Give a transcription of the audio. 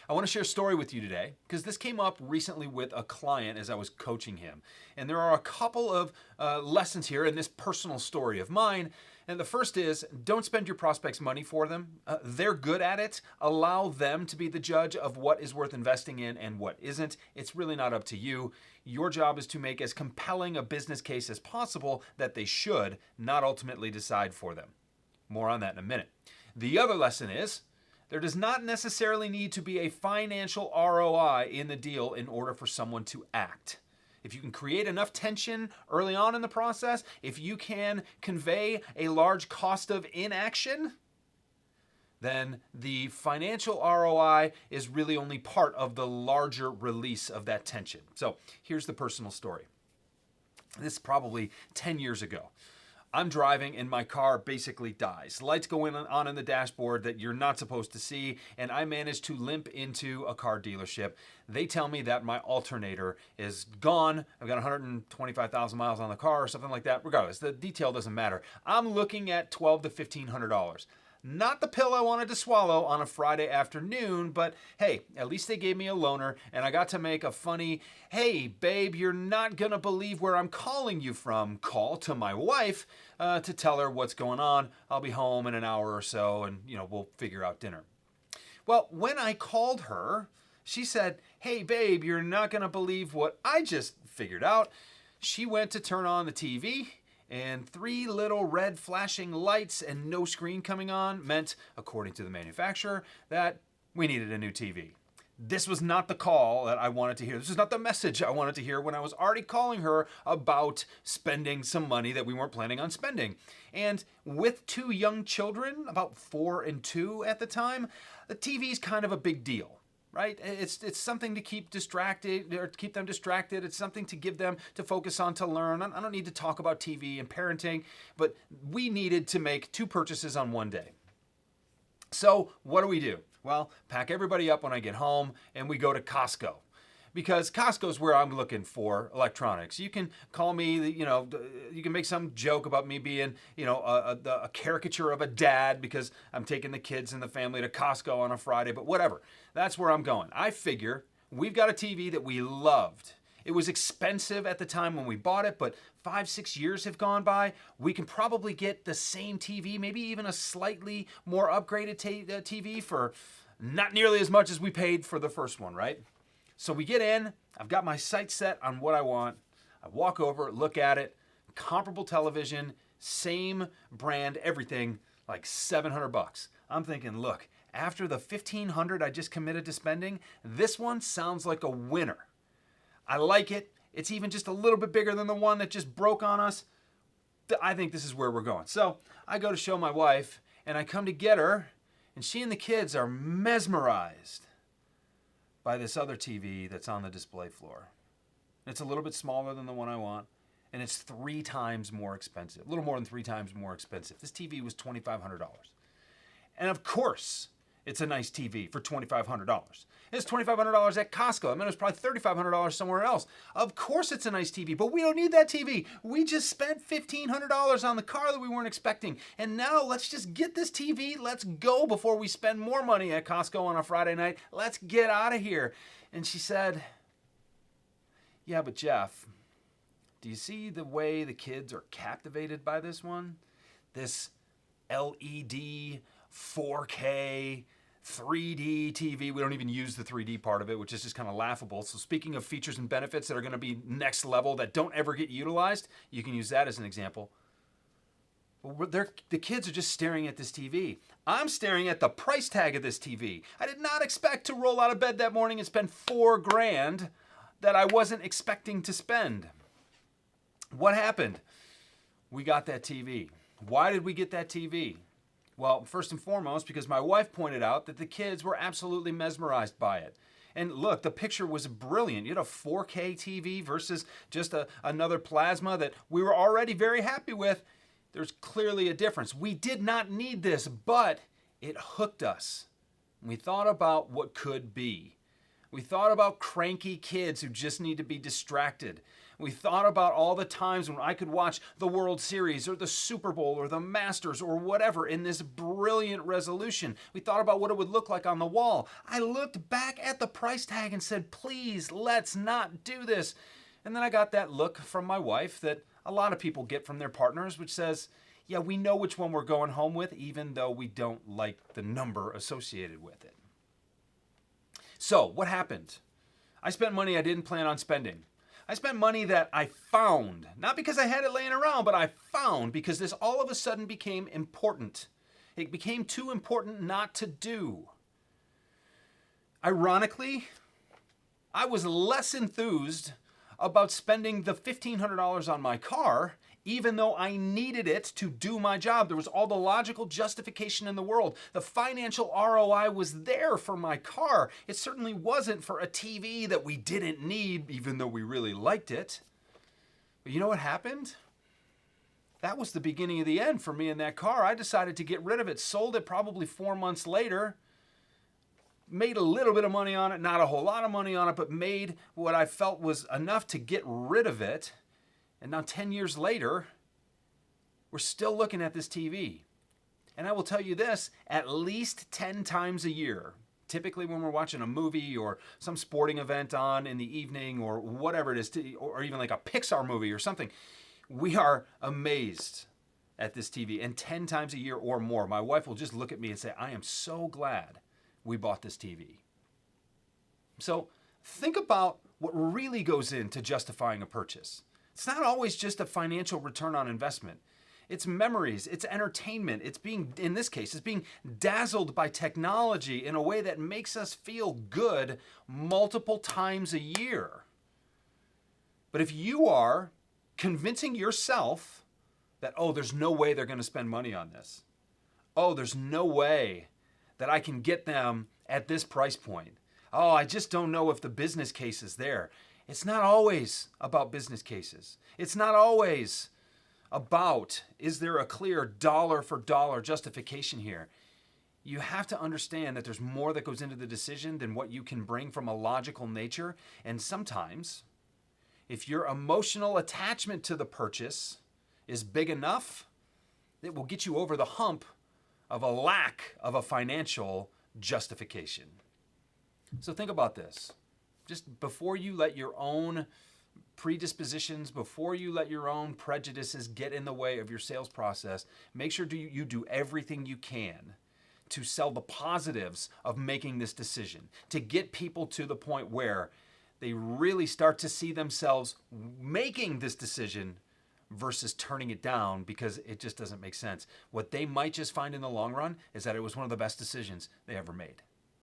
I want to share a story with you today because this came up recently with a client as I was coaching him. And there are a couple of lessons here in this personal story of mine. And the first is don't spend your prospects' money for them. They're good at it. Allow them to be the judge of what is worth investing in and what isn't. It's really not up to you. Your job is to make as compelling a business case as possible that they should, not ultimately decide for them. More on that in a minute. The other lesson is there does not necessarily need to be a financial ROI in the deal in order for someone to act. If you can create enough tension early on in the process, if you can convey a large cost of inaction, then the financial ROI is really only part of the larger release of that tension. So here's the personal story. This is probably 10 years ago. I'm driving and my car basically dies. Lights go on in the dashboard that you're not supposed to see, and I manage to limp into a car dealership. They tell me that my alternator is gone. I've got 125,000 miles on the car or something like that. Regardless, the detail doesn't matter. I'm looking at $1,200 to $1,500. Not the pill I wanted to swallow on a Friday afternoon, but hey, at least they gave me a loaner and I got to make a funny, hey, babe, you're not gonna believe where I'm calling you from call to my wife to tell her what's going on. I'll be home in an hour or so and, we'll figure out dinner. Well, when I called her, she said, hey, babe, you're not gonna believe what I just figured out. She went to turn on the TV, and 3 little red flashing lights and no screen coming on meant, according to the manufacturer, that we needed a new TV. This was not the call that I wanted to hear. This was not the message I wanted to hear when I was already calling her about spending some money that we weren't planning on spending. And with 2 young children, about 4 and 2 at the time, the TV is kind of a big deal. Right? It's something to keep distracted or to keep them distracted. It's something to give them to focus on, to learn. I don't need to talk about TV and parenting, but we needed to make 2 purchases on one day. So what do? Well, pack everybody up when I get home and we go to Costco. Because Costco's where I'm looking for electronics. You can call me, you can make some joke about me being, a caricature of a dad because I'm taking the kids and the family to Costco on a Friday, but whatever. That's where I'm going. I figure we've got a TV that we loved. It was expensive at the time when we bought it, but 5-6 years have gone by. We can probably get the same TV, maybe even a slightly more upgraded TV for not nearly as much as we paid for the first one, right? So we get in, I've got my sights set on what I want. I walk over, look at it, comparable television, same brand, everything, like $700. I'm thinking, look, after the $1,500 I just committed to spending, this one sounds like a winner. I like it. It's even just a little bit bigger than the one that just broke on us. I think this is where we're going. So I go to show my wife, and I come to get her, and she and the kids are mesmerized by this other TV that's on the display floor. It's a little bit smaller than the one I want, and it's 3 times more expensive, a little more than 3 times more expensive. This TV was $2,500. And of course, it's a nice TV for $2,500. It's $2,500 at Costco. I mean, it was probably $3,500 somewhere else. Of course it's a nice TV, but we don't need that TV. We just spent $1,500 on the car that we weren't expecting. And now let's just get this TV. Let's go before we spend more money at Costco on a Friday night. Let's get out of here. And she said, yeah, but Jeff, do you see the way the kids are captivated by this one? This LED 4K 3D TV. We don't even use the 3D part of it, which is just kind of laughable. So speaking of features and benefits that are going to be next level that don't ever get utilized, you can use that as an example. Well, the kids are just staring at this TV. I'm staring at the price tag of this TV. I did not expect to roll out of bed that morning and spend $4,000 that I wasn't expecting to spend. What happened? We got that TV. Why did we get that TV? Well, first and foremost, because my wife pointed out that the kids were absolutely mesmerized by it. And look, the picture was brilliant. You had a 4K TV versus just another plasma that we were already very happy with. There's clearly a difference. We did not need this, but it hooked us. We thought about what could be. We thought about cranky kids who just need to be distracted. We thought about all the times when I could watch the World Series or the Super Bowl or the Masters or whatever in this brilliant resolution. We thought about what it would look like on the wall. I looked back at the price tag and said, please, let's not do this. And then I got that look from my wife that a lot of people get from their partners, which says, yeah, we know which one we're going home with, even though we don't like the number associated with it. So what happened? I spent money I didn't plan on spending. I spent money that I found, not because I had it laying around, but I found because this all of a sudden became important. It became too important not to do. Ironically, I was less enthused about spending the $1,500 on my car, even though I needed it to do my job. There was all the logical justification in the world. The financial ROI was there for my car. It certainly wasn't for a TV that we didn't need, even though we really liked it. But you know what happened? That was the beginning of the end for me in that car. I decided to get rid of it, sold it probably 4 months later, made a little bit of money on it, not a whole lot of money on it, but made what I felt was enough to get rid of it. And now 10 years later, we're still looking at this TV. And I will tell you this, at least 10 times a year, typically when we're watching a movie or some sporting event on in the evening or whatever it is, or even like a Pixar movie or something, we are amazed at this TV. And 10 times a year or more, my wife will just look at me and say, I am so glad we bought this TV. So think about what really goes into justifying a purchase. It's not always just a financial return on investment. It's memories, it's entertainment, it's being, in this case, it's being dazzled by technology in a way that makes us feel good multiple times a year. But if you are convincing yourself that, oh, there's no way they're going to spend money on this. Oh, there's no way that I can get them at this price point. Oh, I just don't know if the business case is there. It's not always about business cases. It's not always about, is there a clear dollar for dollar justification here? You have to understand that there's more that goes into the decision than what you can bring from a logical nature. And sometimes, if your emotional attachment to the purchase is big enough, it will get you over the hump of a lack of a financial justification. So think about this. Just before you let your own predispositions, before you let your own prejudices get in the way of your sales process, make sure you do everything you can to sell the positives of making this decision, to get people to the point where they really start to see themselves making this decision versus turning it down because it just doesn't make sense. What they might just find in the long run is that it was one of the best decisions they ever made.